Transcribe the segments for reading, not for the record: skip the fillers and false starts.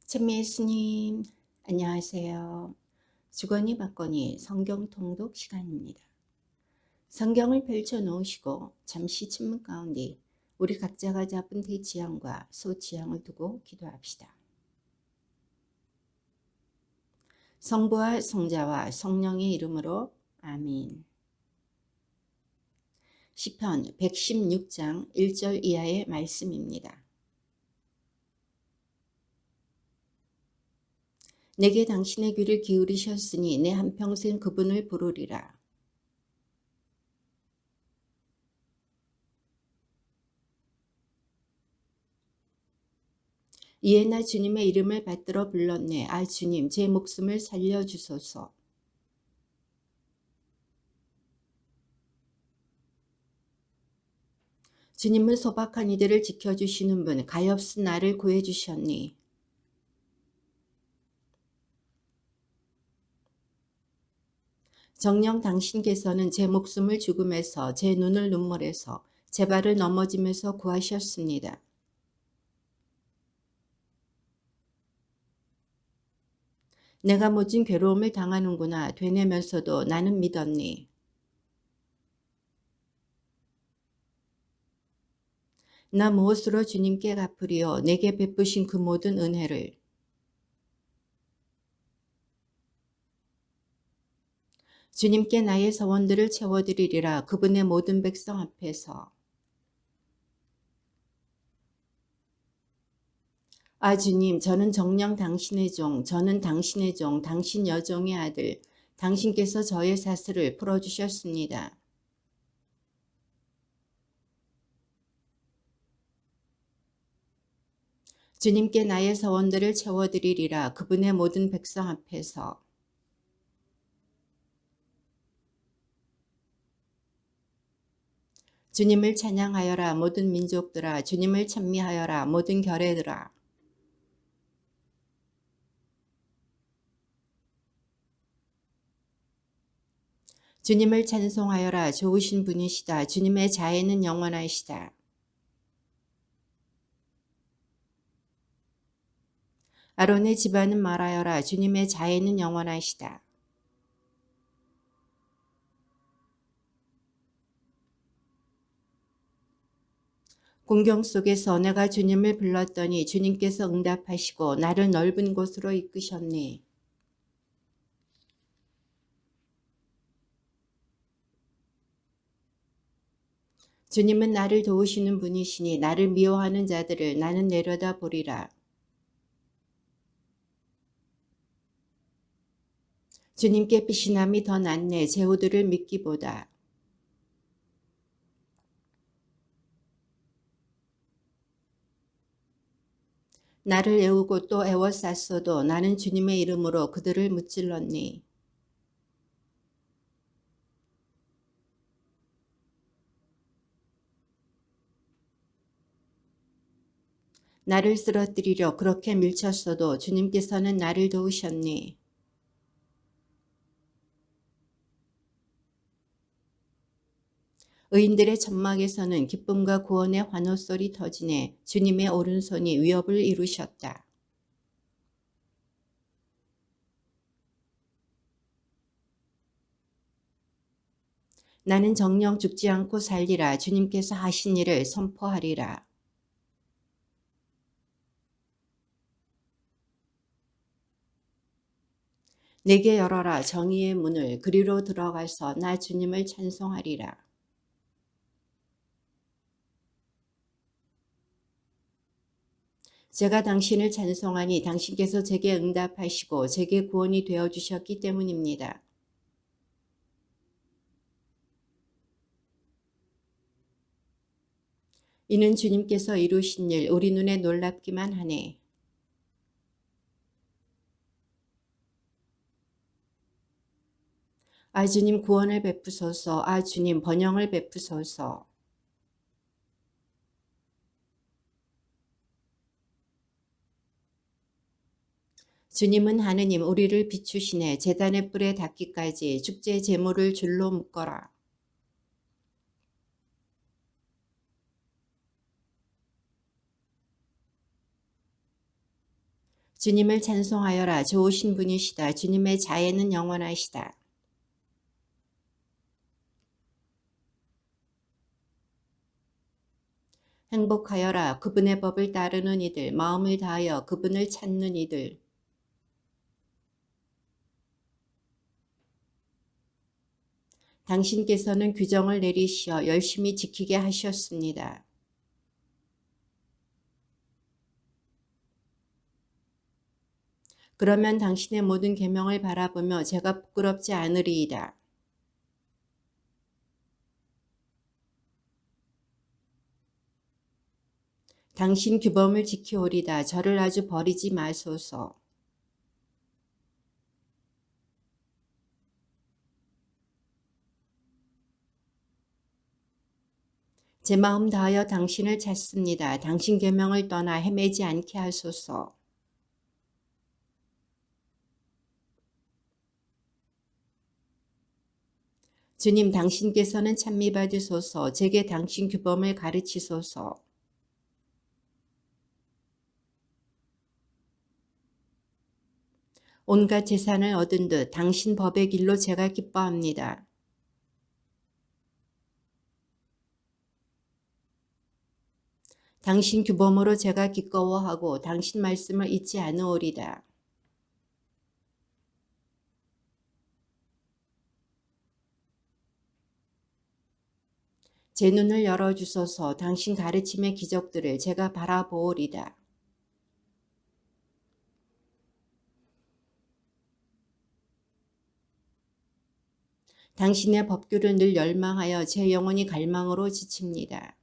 찬미 예수님, 안녕하세요. 주거니 받거니 성경 통독 시간입니다. 성경을 펼쳐 놓으시고 잠시 침묵 가운데 우리 각자가 잡은 대지향과 소지향을 두고 기도합시다. 성부와 성자와 성령의 이름으로 아멘. 시편 116장 1절 이하의 말씀입니다. 내게 당신의 귀를 기울이셨으니 내 한평생 그분을 부르리라. 이에 나 주님의 이름을 받들어 불렀네. 아 주님, 제 목숨을 살려주소서. 주님은 소박한 이들을 지켜주시는 분, 가엾은 나를 구해주셨니. 정녕 당신께서는 제 목숨을 죽음에서, 제 눈을 눈물에서, 제 발을 넘어짐에서 구하셨습니다. 내가 모진 괴로움을 당하는구나 되뇌면서도 나는 믿었니. 나 무엇으로 주님께 갚으리요. 내게 베푸신 그 모든 은혜를. 주님께 나의 서원들을 채워드리리라. 그분의 모든 백성 앞에서. 아 주님, 저는 정녕 당신의 종, 저는 당신의 종, 당신 여종의 아들, 당신께서 저의 사슬을 풀어주셨습니다. 주님께 나의 서원들을 채워드리리라. 그분의 모든 백성 앞에서. 주님을 찬양하여라 모든 민족들아. 주님을 찬미하여라 모든 결애들아. 주님을 찬송하여라. 좋으신 분이시다. 주님의 자애는 영원하시다. 아론의 집안은 말하여라. 주님의 자애는 영원하시다. 공경 속에서 내가 주님을 불렀더니 주님께서 응답하시고 나를 넓은 곳으로 이끄셨네. 주님은 나를 도우시는 분이시니 나를 미워하는 자들을 나는 내려다 보리라. 주님께 피신함이 더 낫네. 제후들을 믿기보다. 나를 애우고 또 애워쌌어도 나는 주님의 이름으로 그들을 무찔렀니. 나를 쓰러뜨리려 그렇게 밀쳤어도 주님께서는 나를 도우셨니. 의인들의 천막에서는 기쁨과 구원의 환호소리 터지네. 주님의 오른손이 위협을 이루셨다. 나는 정녕 죽지 않고 살리라. 주님께서 하신 일을 선포하리라. 내게 열어라 정의의 문을. 그리로 들어가서 나 주님을 찬송하리라. 제가 당신을 찬송하니 당신께서 제게 응답하시고 제게 구원이 되어주셨기 때문입니다. 이는 주님께서 이루신 일 우리 눈에 놀랍기만 하네. 아 주님 구원을 베푸소서. 아 주님 번영을 베푸소서. 주님은 하느님 우리를 비추시네. 제단의 뿔에 닿기까지 축제 제물을 줄로 묶어라. 주님을 찬송하여라. 좋으신 분이시다. 주님의 자애는 영원하시다. 행복하여라. 그분의 법을 따르는 이들, 마음을 다하여 그분을 찾는 이들. 당신께서는 규정을 내리시어 열심히 지키게 하셨습니다. 그러면 당신의 모든 계명을 바라보며 제가 부끄럽지 않으리이다. 당신 규범을 지키오리다. 저를 아주 버리지 마소서. 제 마음 다하여 당신을 찾습니다. 당신 계명을 떠나 헤매지 않게 하소서. 주님, 당신께서는 찬미받으소서. 제게 당신 규범을 가르치소서. 온갖 재산을 얻은 듯 당신 법의 길로 제가 기뻐합니다. 당신 규범으로 제가 기꺼워하고 당신 말씀을 잊지 않으오리다. 제 눈을 열어주소서. 당신 가르침의 기적들을 제가 바라보오리다. 당신의 법규를 늘 열망하여 제 영혼이 갈망으로 지칩니다.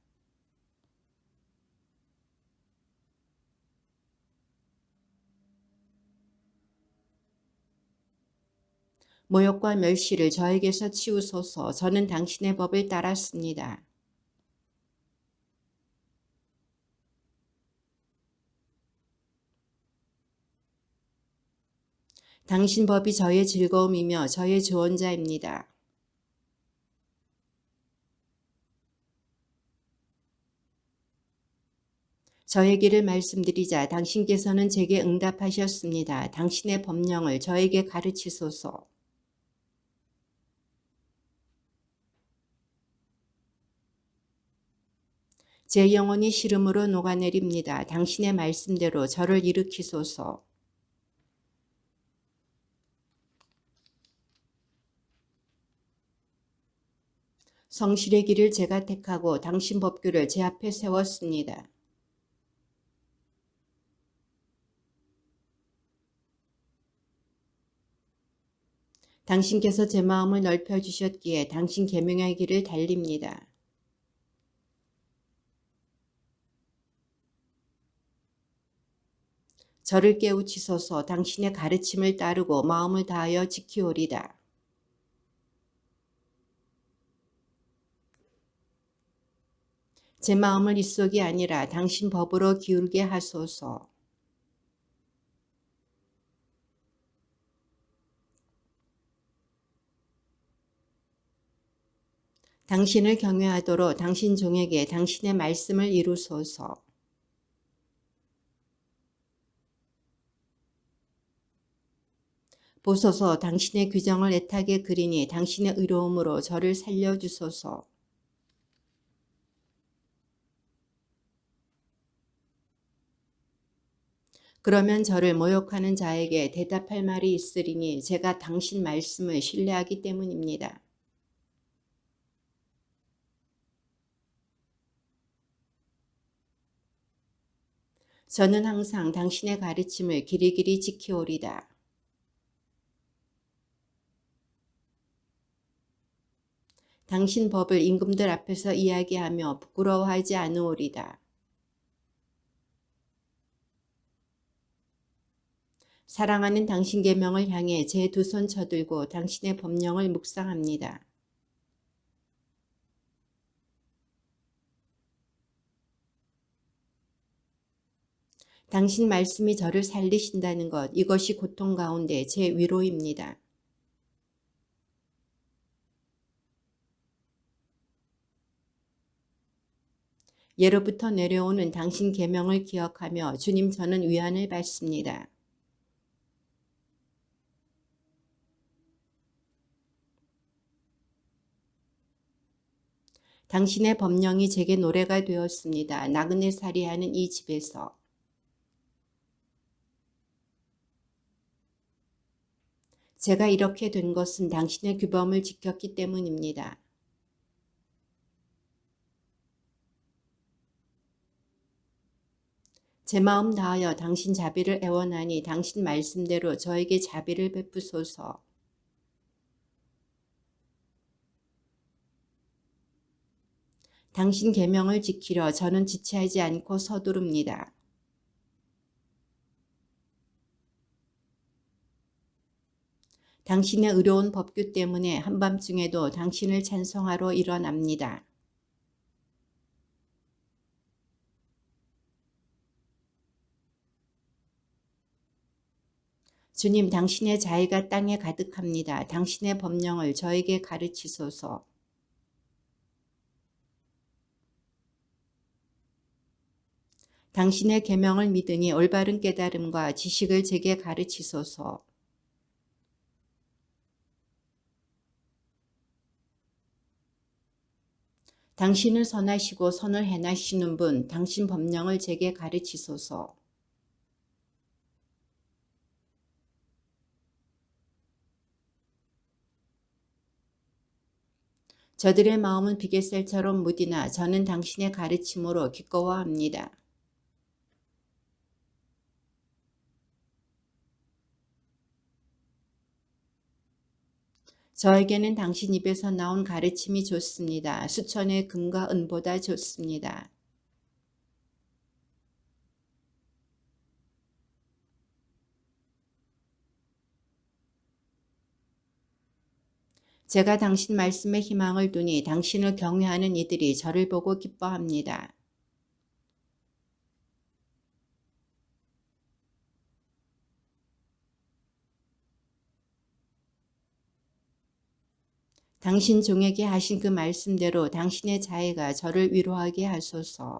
모욕과 멸시를 저에게서 치우소서. 저는 당신의 법을 따랐습니다. 당신 법이 저의 즐거움이며 저의 조언자입니다. 저의 길을 말씀드리자 당신께서는 제게 응답하셨습니다. 당신의 법령을 저에게 가르치소서. 제 영혼이 시름으로 녹아내립니다. 당신의 말씀대로 저를 일으키소서. 성실의 길을 제가 택하고 당신 법규를 제 앞에 세웠습니다. 당신께서 제 마음을 넓혀주셨기에 당신 계명의 길을 달립니다. 저를 깨우치소서. 당신의 가르침을 따르고 마음을 다하여 지키오리다. 제 마음을 입속이 아니라 당신 법으로 기울게 하소서. 당신을 경외하도록 당신 종에게 당신의 말씀을 이루소서. 보소서. 당신의 규정을 애타게 그리니 당신의 의로움으로 저를 살려주소서. 그러면 저를 모욕하는 자에게 대답할 말이 있으리니 제가 당신 말씀을 신뢰하기 때문입니다. 저는 항상 당신의 가르침을 길이길이 지키오리다. 당신 법을 임금들 앞에서 이야기하며 부끄러워하지 않으오리다. 사랑하는 당신 계명을 향해 제 두 손 쳐들고 당신의 법령을 묵상합니다. 당신 말씀이 저를 살리신다는 것, 이것이 고통 가운데 제 위로입니다. 예로부터 내려오는 당신 계명을 기억하며 주님 저는 위안을 받습니다. 당신의 법령이 제게 노래가 되었습니다. 나그네 살이하는 이 집에서. 제가 이렇게 된 것은 당신의 규범을 지켰기 때문입니다. 제 마음 다하여 당신 자비를 애원하니 당신 말씀대로 저에게 자비를 베푸소서. 당신 계명을 지키려 저는 지체하지 않고 서두릅니다. 당신의 의로운 법규 때문에 한밤중에도 당신을 찬송하러 일어납니다. 주님, 당신의 자애가 땅에 가득합니다. 당신의 법령을 저에게 가르치소서. 당신의 계명을 믿으니 올바른 깨달음과 지식을 제게 가르치소서. 당신은 선하시고 선을 행하시는 분, 당신 법령을 제게 가르치소서. 저들의 마음은 비갯살처럼 무디나 저는 당신의 가르침으로 기꺼워합니다. 저에게는 당신 입에서 나온 가르침이 좋습니다. 수천의 금과 은보다 좋습니다. 제가 당신 말씀에 희망을 두니 당신을 경외하는 이들이 저를 보고 기뻐합니다. 당신 종에게 하신 그 말씀대로 당신의 자애가 저를 위로하게 하소서.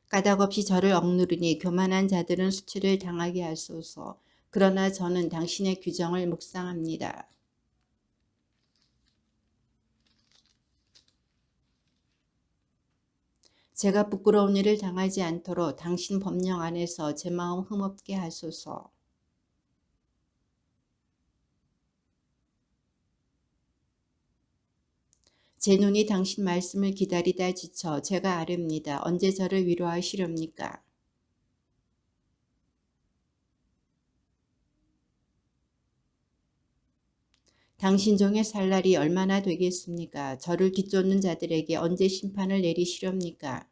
까닭없이 저를 억누르니 교만한 자들은 수치를 당하게 하소서. 그러나 저는 당신의 규정을 묵상합니다. 제가 부끄러운 일을 당하지 않도록 당신 법령 안에서 제 마음 흠없게 하소서. 제 눈이 당신 말씀을 기다리다 지쳐 제가 아렵니다. 언제 저를 위로하시렵니까? 당신 종의 살 날이 얼마나 되겠습니까? 저를 뒤쫓는 자들에게 언제 심판을 내리시렵니까?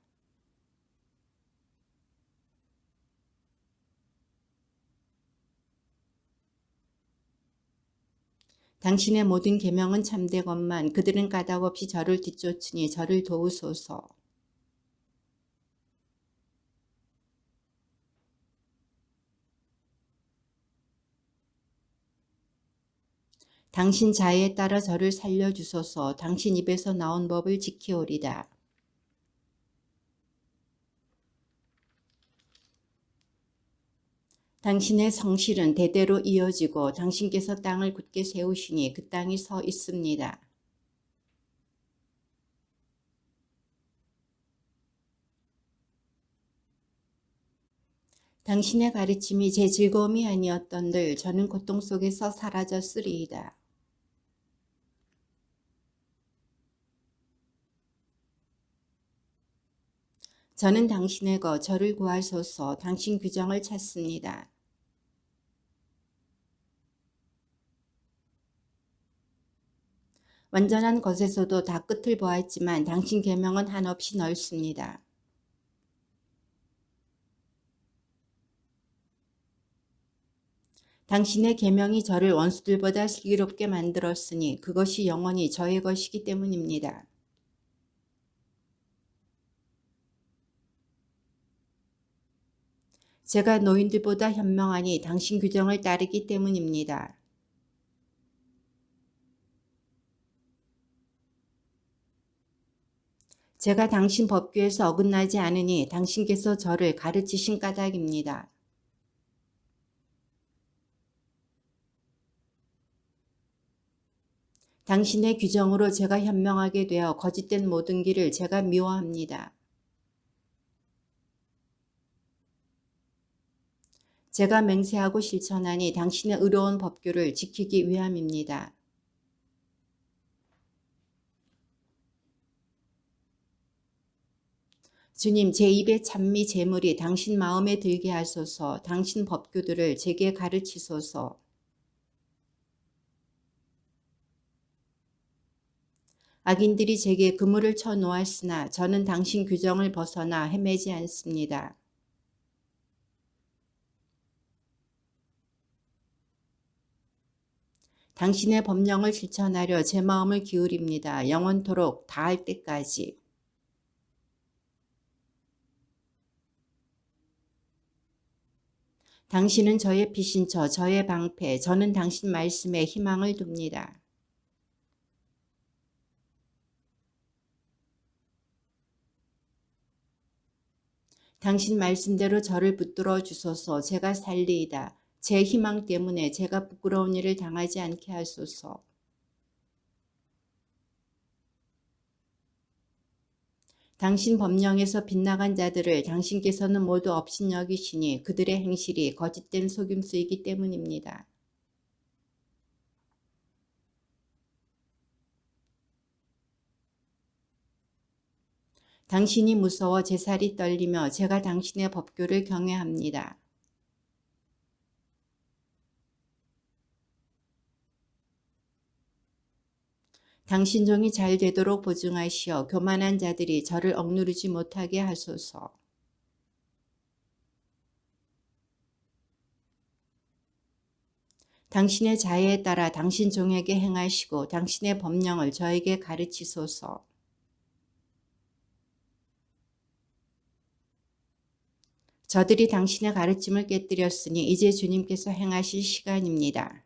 당신의 모든 계명은 참되건만 그들은 까닭없이 저를 뒤쫓으니 저를 도우소서. 당신 자애에 따라 저를 살려주소서. 당신 입에서 나온 법을 지키오리다. 당신의 성실은 대대로 이어지고 당신께서 땅을 굳게 세우시니 그 땅이 서 있습니다. 당신의 가르침이 제 즐거움이 아니었던들 저는 고통 속에서 사라졌으리이다. 저는 당신의 저를 구하소서. 당신 규정을 찾습니다. 완전한 것에서도 다 끝을 보았지만 당신 계명은 한없이 넓습니다. 당신의 계명이 저를 원수들보다 슬기롭게 만들었으니 그것이 영원히 저의 것이기 때문입니다. 제가 노인들보다 현명하니 당신 규정을 따르기 때문입니다. 제가 당신 법규에서 어긋나지 않으니 당신께서 저를 가르치신 까닭입니다. 당신의 규정으로 제가 현명하게 되어 거짓된 모든 길을 제가 미워합니다. 제가 맹세하고 실천하니 당신의 의로운 법규를 지키기 위함입니다. 주님, 제 입의 찬미 제물이 당신 마음에 들게 하소서. 당신 법규들을 제게 가르치소서. 악인들이 제게 그물을 쳐 놓았으나 저는 당신 규정을 벗어나 헤매지 않습니다. 당신의 법령을 실천하려 제 마음을 기울입니다. 영원토록 다할 때까지. 당신은 저의 피신처, 저의 방패, 저는 당신 말씀에 희망을 둡니다. 당신 말씀대로 저를 붙들어 주소서. 제가 살리이다. 제 희망 때문에 제가 부끄러운 일을 당하지 않게 하소서. 당신 법령에서 빗나간 자들을 당신께서는 모두 업신여기시니 그들의 행실이 거짓된 속임수이기 때문입니다. 당신이 무서워 제 살이 떨리며 제가 당신의 법규를 경외합니다. 당신 종이 잘 되도록 보증하시어 교만한 자들이 저를 억누르지 못하게 하소서. 당신의 자애에 따라 당신 종에게 행하시고 당신의 법령을 저에게 가르치소서. 저들이 당신의 가르침을 깨뜨렸으니 이제 주님께서 행하실 시간입니다.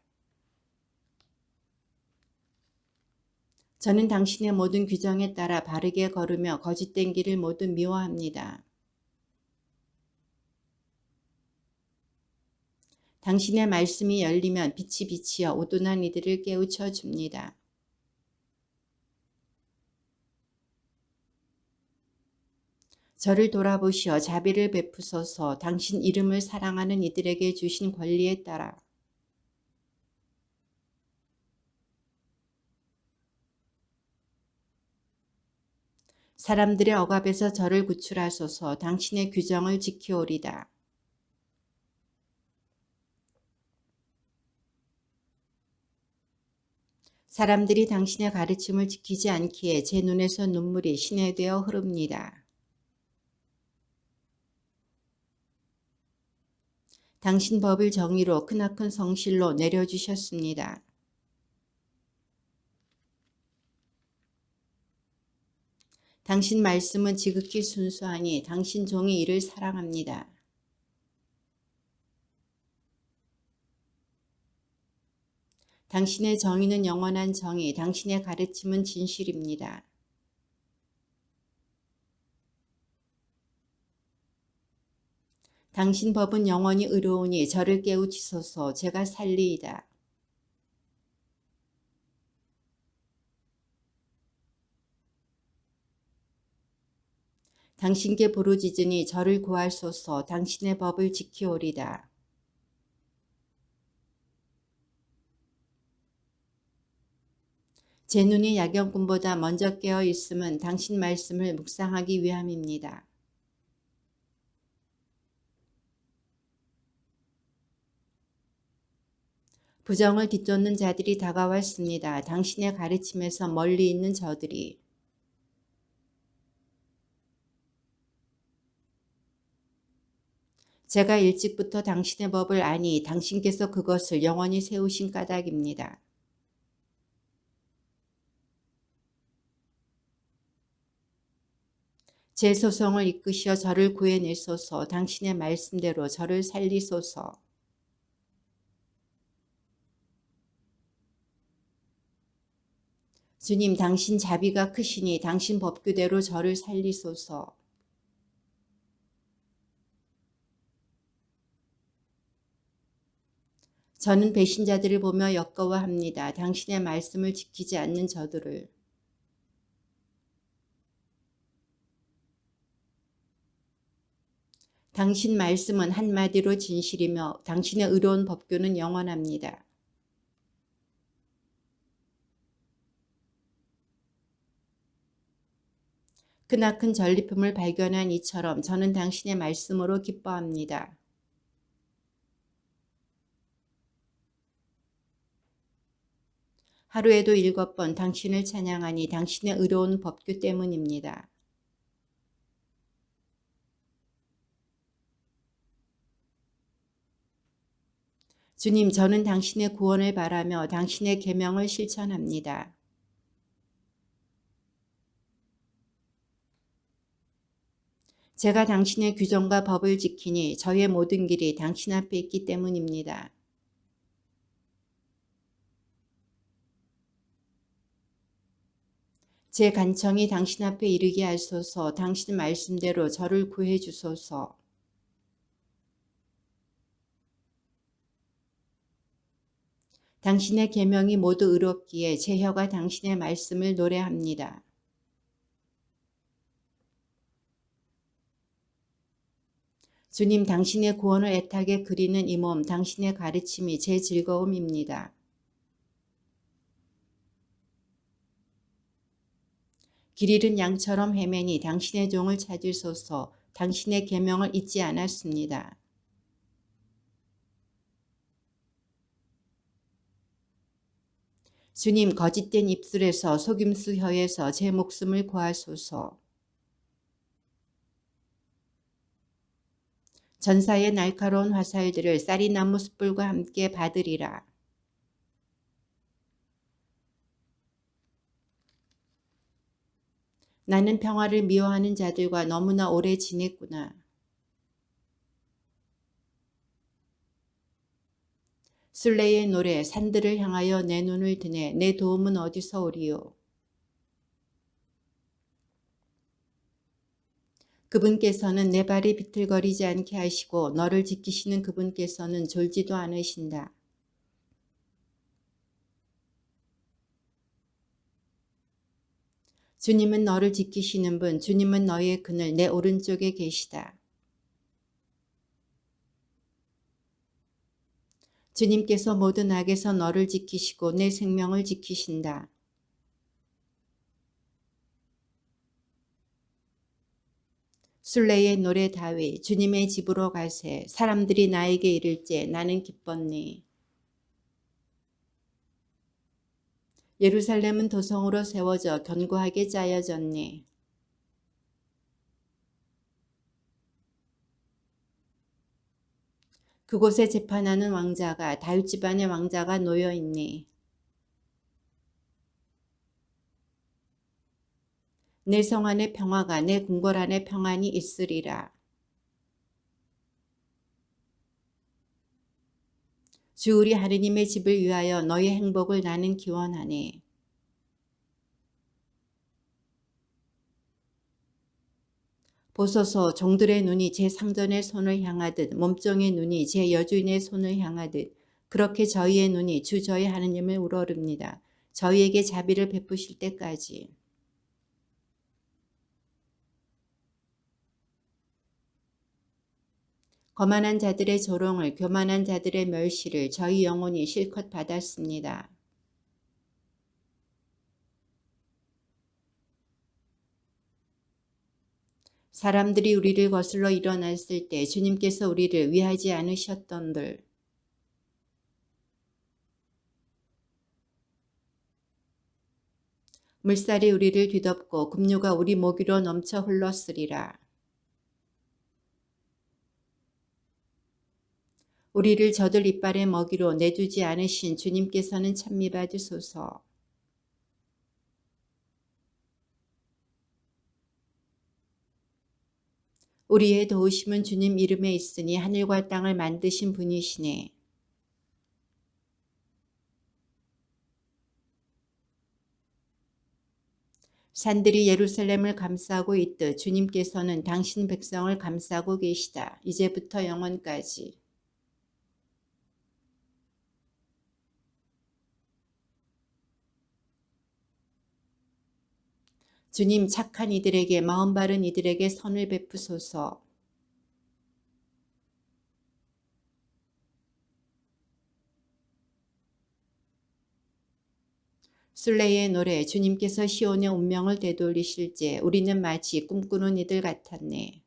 저는 당신의 모든 규정에 따라 바르게 걸으며 거짓된 길을 모두 미워합니다. 당신의 말씀이 열리면 빛이 비치어 우둔한 이들을 깨우쳐 줍니다. 저를 돌아보시어 자비를 베푸소서. 당신 이름을 사랑하는 이들에게 주신 권리에 따라 사람들의 억압에서 저를 구출하소서. 당신의 규정을 지키오리다. 사람들이 당신의 가르침을 지키지 않기에 제 눈에서 눈물이 시내되어 흐릅니다. 당신 법을 정의로 크나큰 성실로 내려주셨습니다. 당신 말씀은 지극히 순수하니 당신 종이 이를 사랑합니다. 당신의 정의는 영원한 정의, 당신의 가르침은 진실입니다. 당신 법은 영원히 의로우니 저를 깨우치소서. 제가 살리이다. 당신께 부르짖으니 저를 구하소서. 당신의 법을 지키오리다. 제 눈이 야경꾼보다 먼저 깨어 있음은 당신 말씀을 묵상하기 위함입니다. 부정을 뒤쫓는 자들이 다가왔습니다. 당신의 가르침에서 멀리 있는 저들이 제가 일찍부터 당신의 법을 아니 당신께서 그것을 영원히 세우신 까닭입니다. 제 소송을 이끄시어 저를 구해내소서. 당신의 말씀대로 저를 살리소서. 주님, 당신 자비가 크시니 당신 법규대로 저를 살리소서. 저는 배신자들을 보며 역거워합니다. 당신의 말씀을 지키지 않는 저들을. 당신 말씀은 한마디로 진실이며 당신의 의로운 법규는 영원합니다. 크나큰 전리품을 발견한 이처럼 저는 당신의 말씀으로 기뻐합니다. 하루에도 7번 당신을 찬양하니 당신의 의로운 법규 때문입니다. 주님, 저는 당신의 구원을 바라며 당신의 계명을 실천합니다. 제가 당신의 규정과 법을 지키니 저의 모든 길이 당신 앞에 있기 때문입니다. 제 간청이 당신 앞에 이르게 하소서. 당신 말씀대로 저를 구해 주소서. 당신의 계명이 모두 의롭기에 제 혀가 당신의 말씀을 노래합니다. 주님, 당신의 구원을 애타게 그리는 이 몸, 당신의 가르침이 제 즐거움입니다. 길 잃은 양처럼 헤매니 당신의 종을 찾으소서. 당신의 계명을 잊지 않았습니다. 주님, 거짓된 입술에서 속임수 혀에서 제 목숨을 구하소서. 전사의 날카로운 화살들을 쌀이나무 숯불과 함께 받으리라. 나는 평화를 미워하는 자들과 너무나 오래 지냈구나. 술래의 노래, 산들을 향하여 내 눈을 드네. 내 도움은 어디서 오리요? 그분께서는 내 발이 비틀거리지 않게 하시고 너를 지키시는 그분께서는 졸지도 않으신다. 주님은 너를 지키시는 분, 주님은 너의 그늘 내 오른쪽에 계시다. 주님께서 모든 악에서 너를 지키시고 내 생명을 지키신다. 술래의 노래 다윗, 주님의 집으로 가세. 사람들이 나에게 이를제 나는 기뻤네. 예루살렘은 도성으로 세워져 견고하게 짜여졌네. 그곳에 재판하는 왕자가 다윗 집안의 왕자가 놓여있네. 내 성 안에 평화가 내 궁궐 안에 평안이 있으리라. 주 우리 하느님의 집을 위하여 너의 행복을 나는 기원하네. 보소서 종들의 눈이 제 상전의 손을 향하듯 몸종의 눈이 제 여주인의 손을 향하듯 그렇게 저희의 눈이 주 저희 하느님을 우러릅니다. 저희에게 자비를 베푸실 때까지. 거만한 자들의 조롱을 교만한 자들의 멸시를 저희 영혼이 실컷 받았습니다. 사람들이 우리를 거슬러 일어났을 때 주님께서 우리를 위하지 않으셨던들. 물살이 우리를 뒤덮고 급류가 우리 목 위로 넘쳐 흘렀으리라. 우리를 저들 이빨의 먹이로 내주지 않으신 주님께서는 찬미 받으소서. 우리의 도우심은 주님 이름에 있으니 하늘과 땅을 만드신 분이시네. 산들이 예루살렘을 감싸고 있듯 주님께서는 당신 백성을 감싸고 계시다. 이제부터 영원까지. 주님, 착한 이들에게, 마음 바른 이들에게 선을 베푸소서. 술레의 노래. 주님께서 시온의 운명을 되돌리실 때 우리는 마치 꿈꾸는 이들 같았네.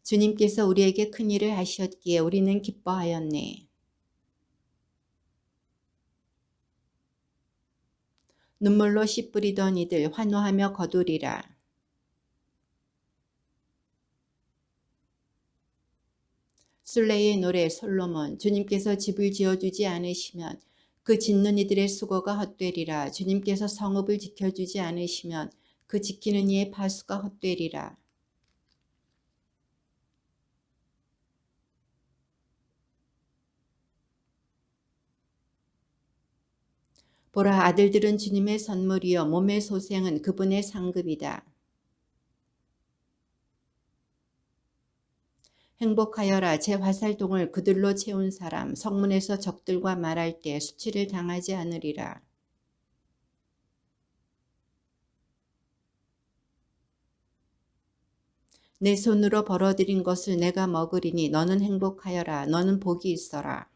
주님께서 우리에게 큰 일을 하셨기에 우리는 기뻐하였네. 눈물로 씨 뿌리던 이들 환호하며 거두리라. 술레의 노래. 솔로몬. 주님께서 집을 지어주지 않으시면 그 짓는 이들의 수고가 헛되리라. 주님께서 성읍을 지켜주지 않으시면 그 지키는 이의 파수가 헛되리라. 보라, 아들들은 주님의 선물이요 몸의 소생은 그분의 상급이다. 행복하여라. 제 화살통을 그들로 채운 사람. 성문에서 적들과 말할 때 수치를 당하지 않으리라. 내 손으로 벌어들인 것을 내가 먹으리니 너는 행복하여라. 너는 복이 있어라.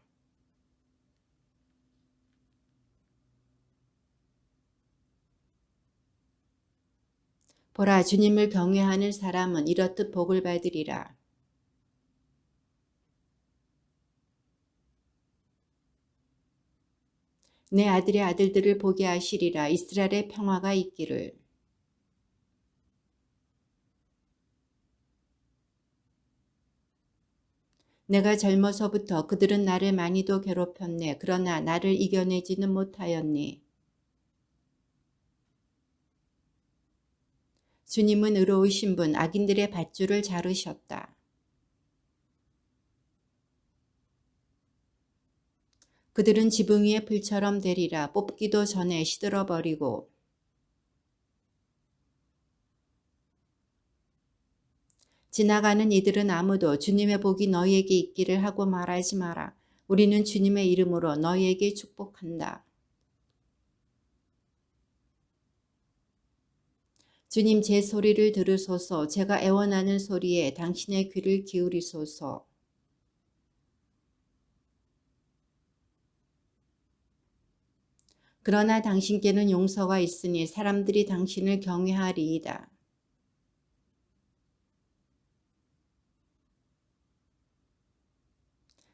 보라, 주님을 경외하는 사람은 이렇듯 복을 받으리라. 내 아들의 아들들을 보게 하시리라. 이스라엘의 평화가 있기를. 내가 젊어서부터 그들은 나를 많이도 괴롭혔네. 그러나 나를 이겨내지는 못하였니. 주님은 의로우신 분, 악인들의 밧줄을 자르셨다. 그들은 지붕 위에 불처럼 되리라. 뽑기도 전에 시들어버리고. 지나가는 이들은 아무도 주님의 복이 너희에게 있기를 하고 말하지 마라. 우리는 주님의 이름으로 너희에게 축복한다. 주님, 제 소리를 들으소서. 제가 애원하는 소리에 당신의 귀를 기울이소서. 그러나 당신께는 용서가 있으니 사람들이 당신을 경외하리이다.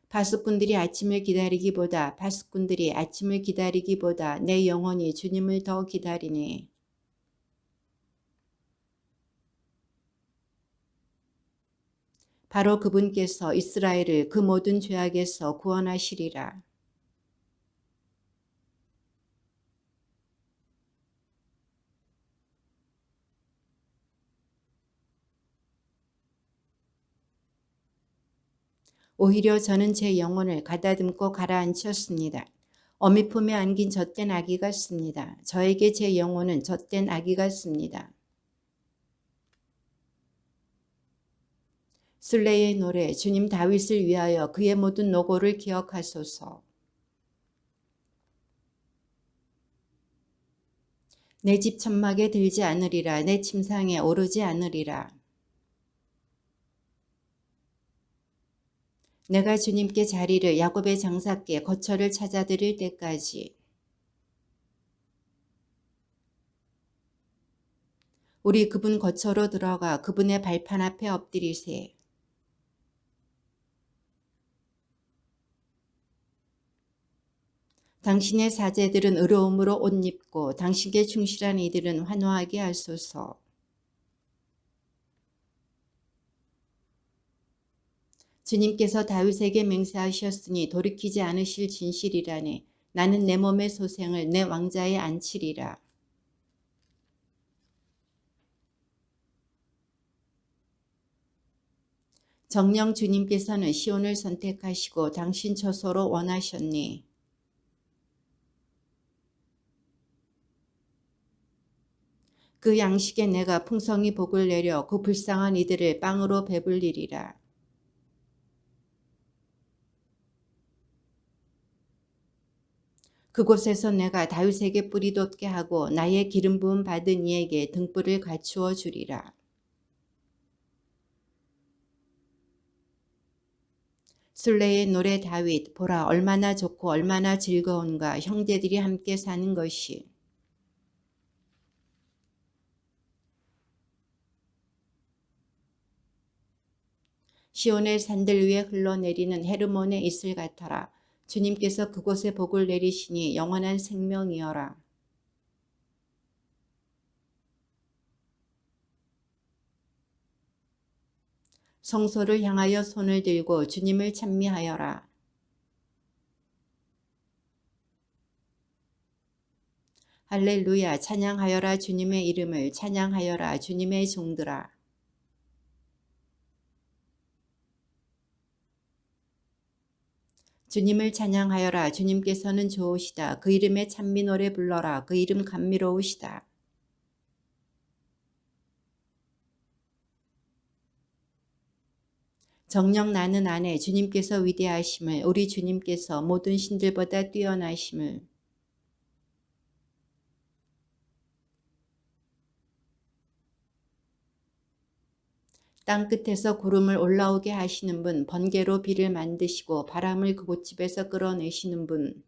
파수꾼들이 아침을 기다리기보다 내 영혼이 주님을 더 기다리네. 바로 그분께서 이스라엘을 그 모든 죄악에서 구원하시리라. 오히려 저는 제 영혼을 가다듬고 가라앉혔습니다. 어미 품에 안긴 젖된 아기 같습니다. 저에게 제 영혼은 젖된 아기 같습니다. 술레의 노래. 주님, 다윗을 위하여 그의 모든 노고를 기억하소서. 내 집 천막에 들지 않으리라. 내 침상에 오르지 않으리라. 내가 주님께 자리를, 야곱의 장사께 거처를 찾아드릴 때까지. 우리 그분 거처로 들어가 그분의 발판 앞에 엎드리세. 당신의 사제들은 의로움으로 옷 입고 당신께 충실한 이들은 환호하게 하소서. 주님께서 다윗에게 맹세하셨으니 돌이키지 않으실 진실이라네. 나는 내 몸의 소생을 내 왕자에 안치리라. 정녕 주님께서는 시온을 선택하시고 당신 처소로 원하셨니? 그 양식에 내가 풍성히 복을 내려 그 불쌍한 이들을 빵으로 배불리리라. 그곳에서 내가 다윗에게 뿌리 돋게 하고 나의 기름 부음 받은 이에게 등불을 갖추어 주리라. 술레의 노래 다윗 보라 얼마나 좋고 얼마나 즐거운가 형제들이 함께 사는 것이. 시온의 산들 위에 흘러내리는 헤르몬의 이슬 같아라. 주님께서 그곳에 복을 내리시니 영원한 생명이여라. 성소를 향하여 손을 들고 주님을 찬미하여라. 할렐루야 찬양하여라 주님의 이름을 찬양하여라 주님의 종들아. 주님을 찬양하여라 주님께서는 좋으시다. 그 이름에 찬미 노래 불러라. 그 이름 감미로우시다. 정녕 나는 안에 주님께서 위대하심을 우리 주님께서 모든 신들보다 뛰어나심을. 땅끝에서 구름을 올라오게 하시는 분, 번개로 비를 만드시고 바람을 그곳집에서 끌어내시는 분.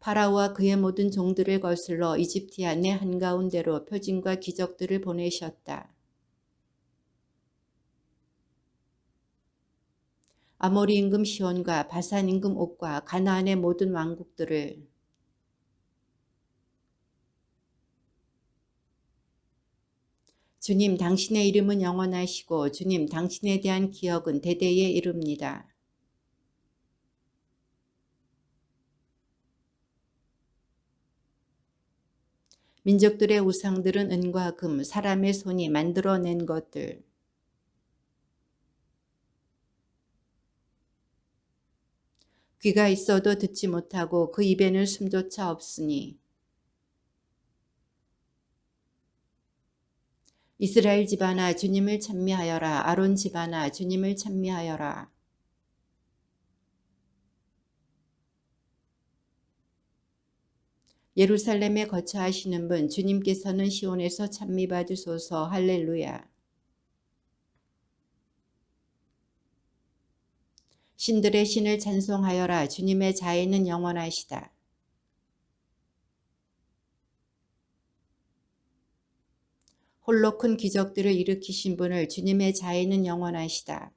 파라오와 그의 모든 종들을 거슬러 이집트야 내 한가운데로 표징과 기적들을 보내셨다. 아모리 임금 시온과 바산 임금 옥과 가나안의 모든 왕국들을. 주님 당신의 이름은 영원하시고 주님 당신에 대한 기억은 대대에 이릅니다. 민족들의 우상들은 은과 금, 사람의 손이 만들어낸 것들. 귀가 있어도 듣지 못하고 그 입에는 숨조차 없으니. 이스라엘 집안아 주님을 찬미하여라. 아론 집안아 주님을 찬미하여라. 예루살렘에 거처하시는 분 주님께서는 시온에서 찬미받으소서. 할렐루야. 신들의 신을 찬송하여라. 주님의 자애는 영원하시다. 홀로 큰 기적들을 일으키신 분을 주님의 자애는 영원하시다.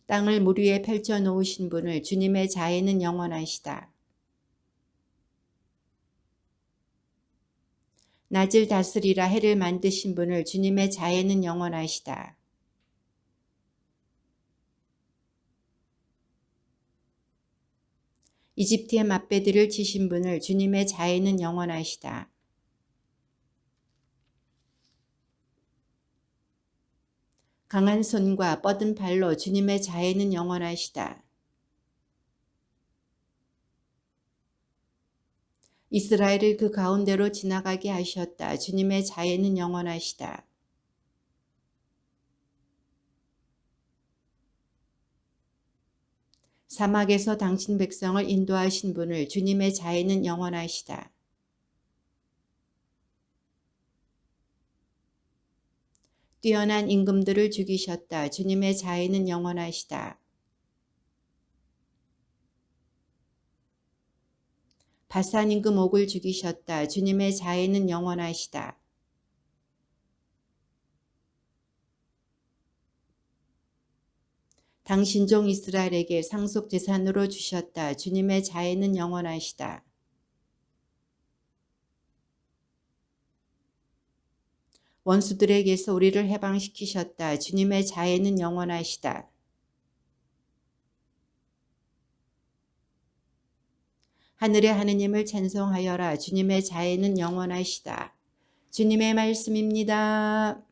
땅을 물 위에 펼쳐 놓으신 분을 주님의 자애는 영원하시다. 낮을 다스리라 해를 만드신 분을 주님의 자애는 영원하시다. 이집트의 맛배들을 치신 분을 주님의 자애는 영원하시다. 강한 손과 뻗은 발로 주님의 자애는 영원하시다. 이스라엘을 그 가운데로 지나가게 하셨다. 주님의 자애는 영원하시다. 사막에서 당신 백성을 인도하신 분을 주님의 자애는 영원하시다. 뛰어난 임금들을 죽이셨다. 주님의 자애는 영원하시다. 바산 임금 옥을 죽이셨다. 주님의 자애는 영원하시다. 당신 종 이스라엘에게 상속 재산으로 주셨다. 주님의 자애는 영원하시다. 원수들에게서 우리를 해방시키셨다. 주님의 자애는 영원하시다. 하늘의 하느님을 찬송하여라. 주님의 자애는 영원하시다. 주님의 말씀입니다.